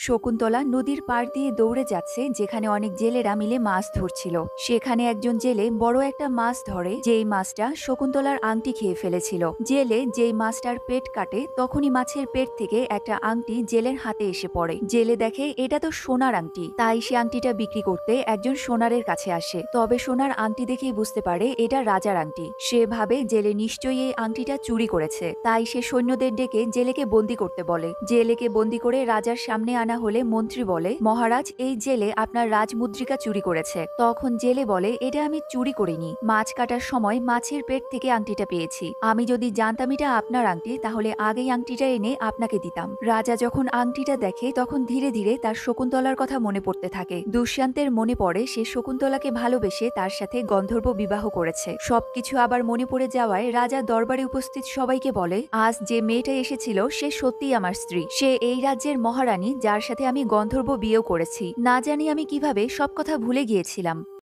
শকুন্তলা নদীর পাড় দিয়ে দৌড়ে যাচ্ছে যেখানে অনেক জেলেরা মিলে মাছ ধরছিল। সেখানে একজন জেলে বড় একটা মাছ ধরে, যেই মাছটা শকুন্তলার আংটি খেয়ে ফেলেছিল। জেলে যেই মাছটার পেট কাটে তখনই মাছের পেট থেকে একটা আংটি জেলের হাতে এসে পড়ে। জেলে দেখে এটা তো সোনার আংটি, তাই সে আংটিটা বিক্রি করতে একজন সোনারের কাছে আসে। তবে সোনার আংটি দেখেই বুঝতে পারে এটা রাজার আংটি। সে ভাবে জেলে নিশ্চয়ই এই আংটিটা চুরি করেছে, তাই সে সৈন্যদের ডেকে জেলেকে বন্দি করতে বলে। জেলেকে বন্দি করে রাজার সামনে আনা হলে মন্ত্রী বলে, মহারাজ, এই জেলে আপনার রাজমুদ্রিকা চুরি করেছে। তখন জেলে বলে, এটা আমি চুরি করিনি, মাছ কাটার সময় মাছের পেট থেকে আংটিটা পেয়েছি। আমি যদি জানতাম এটা আপনার আংটি তাহলে আগেই আংটিটা এনে আপনাকে দিতাম। রাজা যখন আংটিটা দেখে তখন ধীরে ধীরে তার শকুন্তলার কথা মনে পড়তে থাকে। দুষ্যন্তের মনে পড়ে সে শকুন্তলাকে ভালোবেসে তার সাথে গন্ধর্ব বিবাহ করেছে। সবকিছু আবার মনে পড়ে যাওয়ায় রাজা দরবারে উপস্থিত সবাইকে বলে, আজ যে মেয়েটা এসেছিল সে সত্যিই আমার স্ত্রী। সে এই রাজ্যের মহারানী, যার সাথে আমি গন্ধর্ব বিয়েও করেছি। না জানি আমি কিভাবে সব কথা ভুলে গিয়েছিলাম।